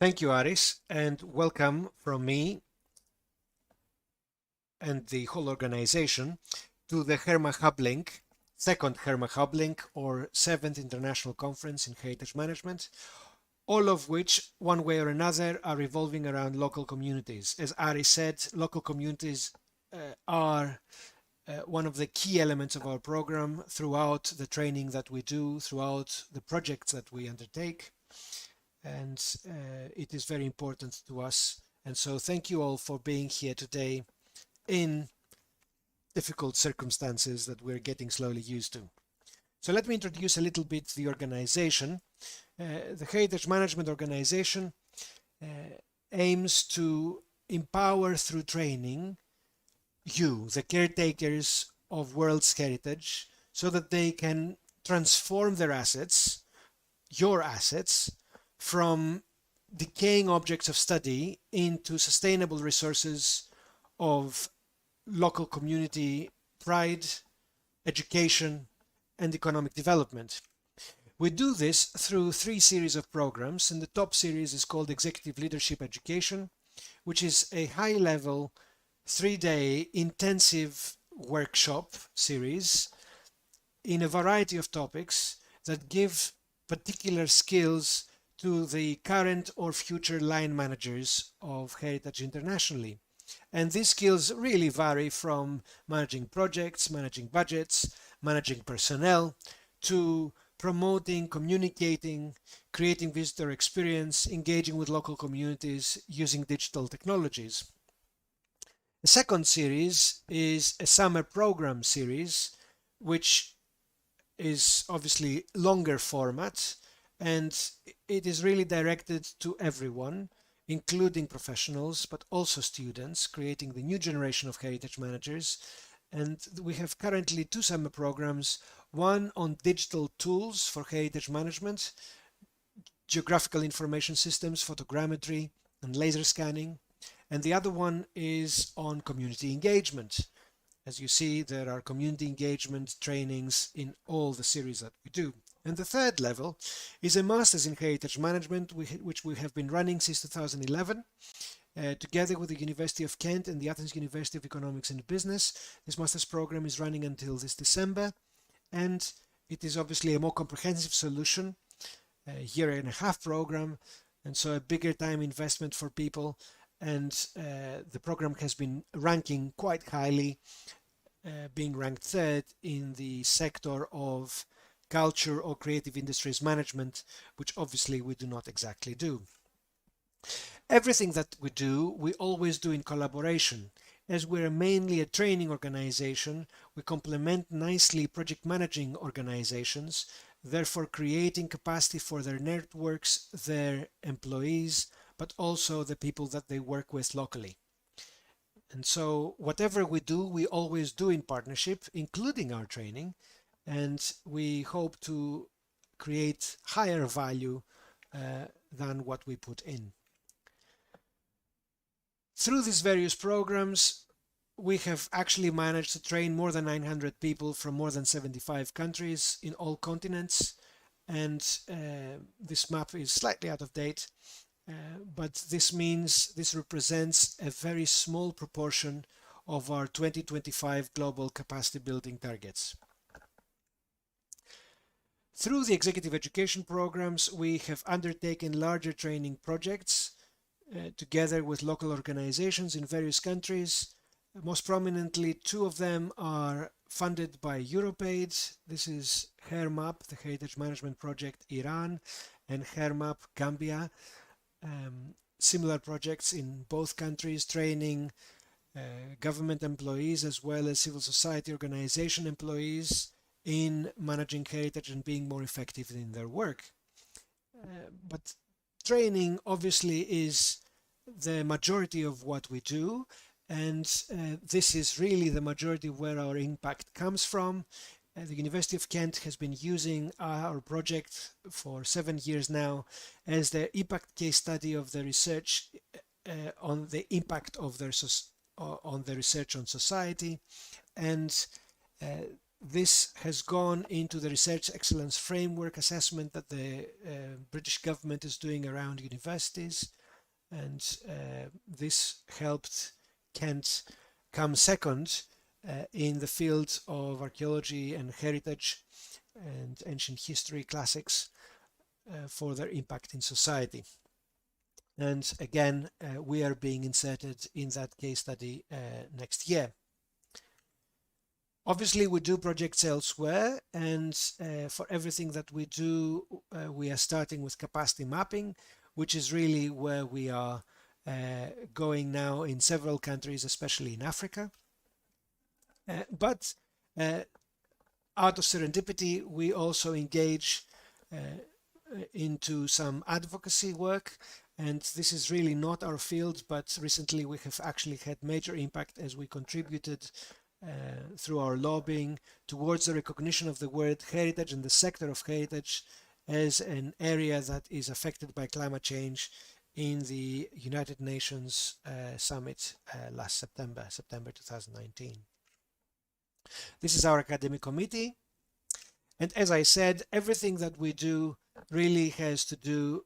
Thank you, Aris, and welcome from me and the whole organization to the HerMa HUB LiNK, second HerMa HUB LiNK or 7th International Conference in Heritage Management, all of which, one way or another, are revolving around local communities. As Aris said, local communities are one of the key elements of our program throughout the training that we do, throughout the projects that we undertake. And it is very important to us. And so thank you all for being here today in difficult circumstances that we're getting slowly used to. So let me introduce a little bit the organization. The Heritage Management Organization aims to empower through training you, the caretakers of world's heritage, so that they can transform their assets, your assets, from decaying objects of study into sustainable resources of local community pride, education, and economic development. We do this through 3 series of programs, and the top series is called Executive Leadership Education, which is a high-level 3-day intensive workshop series in a variety of topics that give particular skills to the current or future line managers of Heritage internationally. And these skills really vary from managing projects, managing budgets, managing personnel, to promoting, communicating, creating visitor experience, engaging with local communities using digital technologies. The second series is a summer program series, which is obviously longer format, and it is really directed to everyone, including professionals, but also students, creating the new generation of heritage managers. And we have currently 2 summer programs, one on digital tools for heritage management, geographical information systems, photogrammetry, and laser scanning. And the other one is on community engagement. As you see, there are community engagement trainings in all the series that we do. And the third level is a Master's in Heritage Management, which we have been running since 2011, together with the University of Kent and the Athens University of Economics and Business. This Master's program is running until this December, and it is obviously a more comprehensive solution, a year-and-a-half program, and so a bigger time investment for people. And the program has been ranking quite highly, being ranked 3rd in the sector of culture or creative industries management, which obviously we do not exactly do. Everything that we do, we always do in collaboration. As we're mainly a training organization, we complement nicely project managing organizations, therefore creating capacity for their networks, their employees, but also the people that they work with locally. And so whatever we do, we always do in partnership, including our training, and we hope to create higher value than what we put in. Through these various programs, we have actually managed to train more than 900 people from more than 75 countries in all continents, and this map is slightly out of date, but this means this represents a very small proportion of our 2025 global capacity building targets. Through the executive education programs, we have undertaken larger training projects together with local organizations in various countries. Most prominently, 2 of them are funded by EuropeAid. This is HerMa, the Heritage Management Project Iran, and HerMa Gambia. Similar projects in both countries, training government employees as well as civil society organization employees in managing heritage and being more effective in their work. But training obviously is the majority of what we do, and this is really the majority where our impact comes from. The University of Kent has been using our project for 7 years now as the impact case study of the research on the impact of their on the research on society, and This has gone into the Research Excellence Framework assessment that the British government is doing around universities, and this helped Kent come second in the field of archaeology and heritage and ancient history classics for their impact in society. And again, we are being inserted in that case study next year. Obviously, we do projects elsewhere, and for everything that we do, we are starting with capacity mapping, which is really where we are going now in several countries, especially in Africa. But out of serendipity, we also engage into some advocacy work, and this is really not our field, but recently we have actually had major impact as we contributed through our lobbying towards the recognition of the word heritage and the sector of heritage as an area that is affected by climate change in the United Nations summit last September 2019. This is our academic committee, and as I said, everything that we do really has to do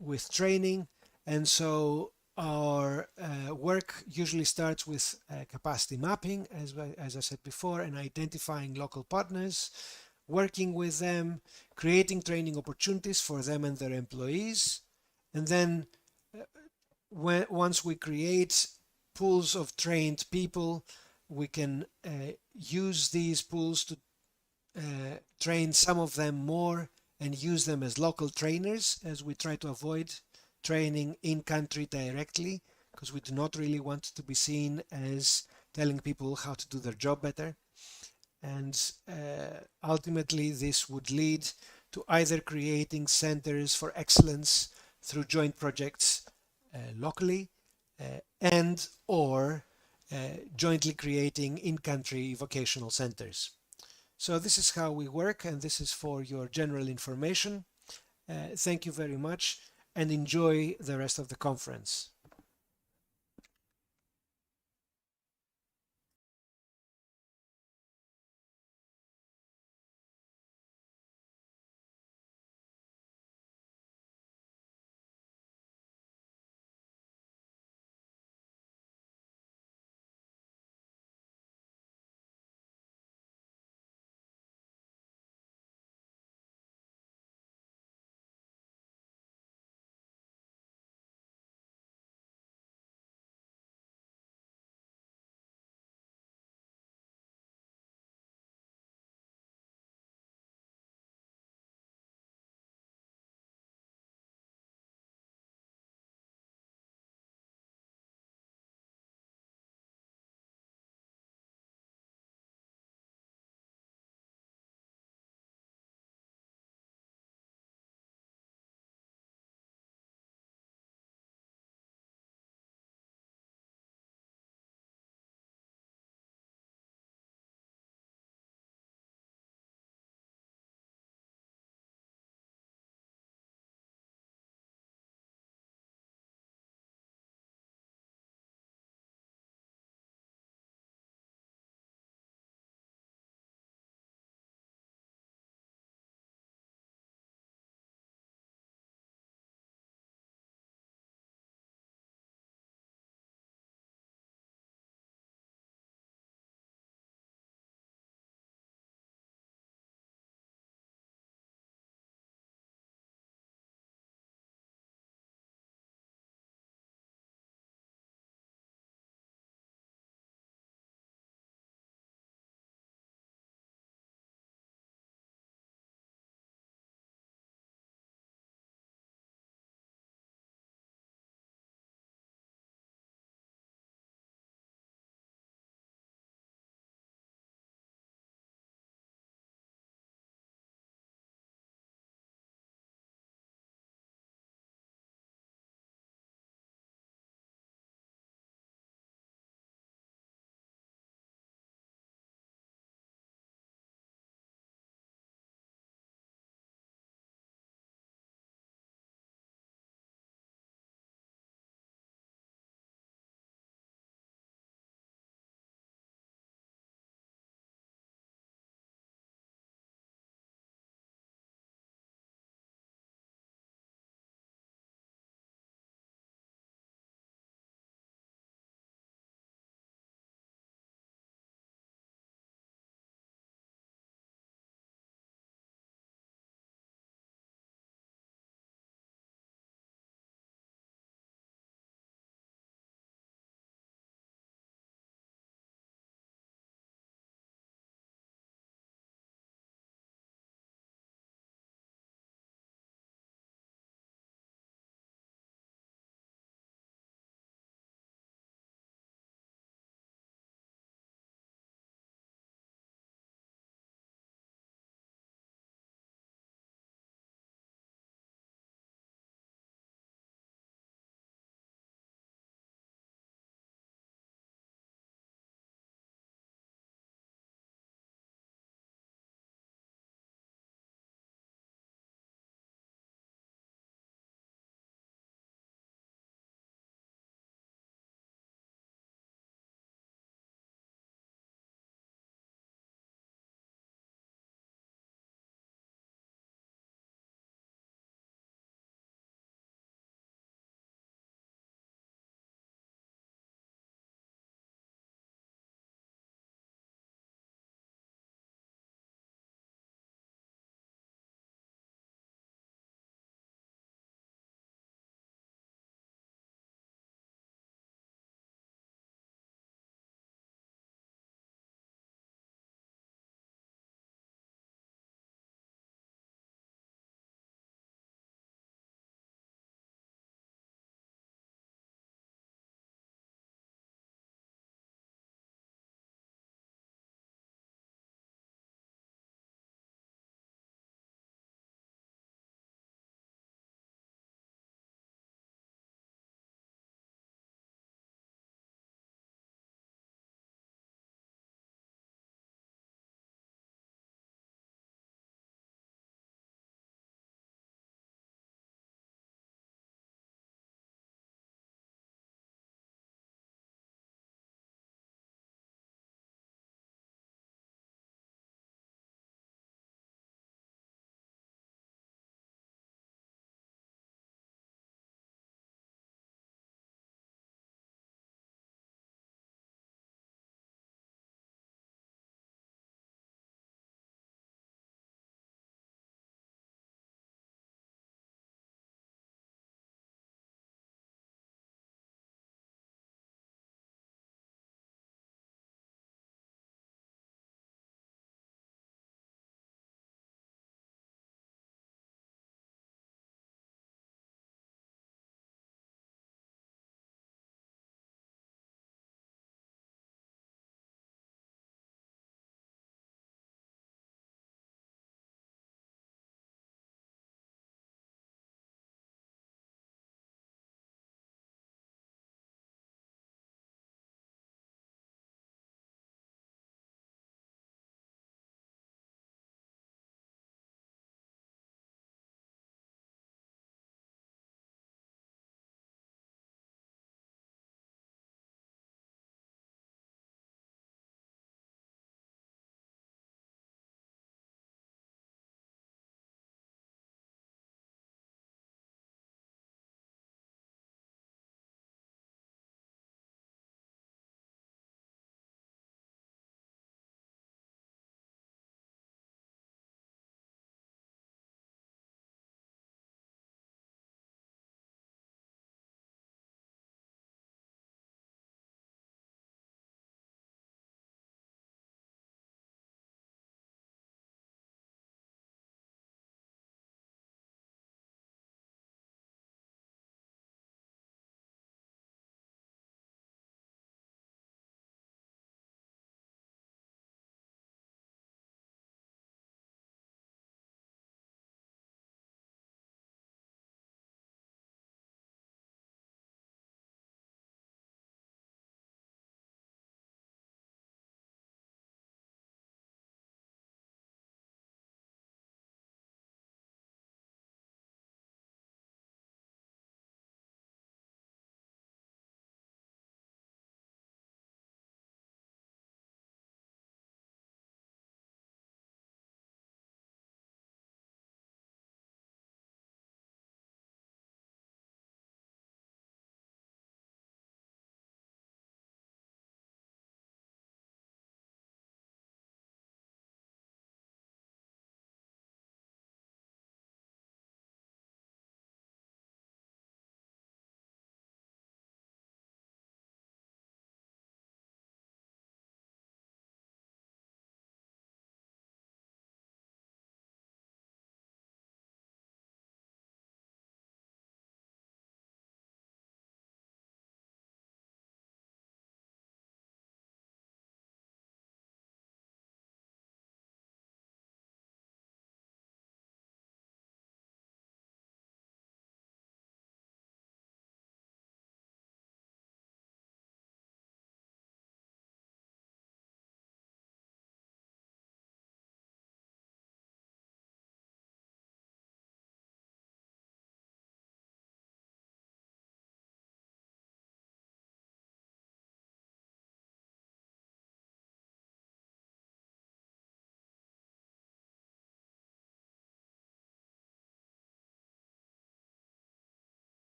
with training, and so our work usually starts with capacity mapping, as I said before, and identifying local partners, working with them, creating training opportunities for them and their employees. And then once we create pools of trained people, we can use these pools to train some of them more and use them as local trainers, as we try to avoid training in country directly, because we do not really want to be seen as telling people how to do their job better. And ultimately this would lead to either creating centers for excellence through joint projects locally and or jointly creating in-country vocational centers. So this is how we work, and this is for your general information. Thank you very much, and enjoy the rest of the conference.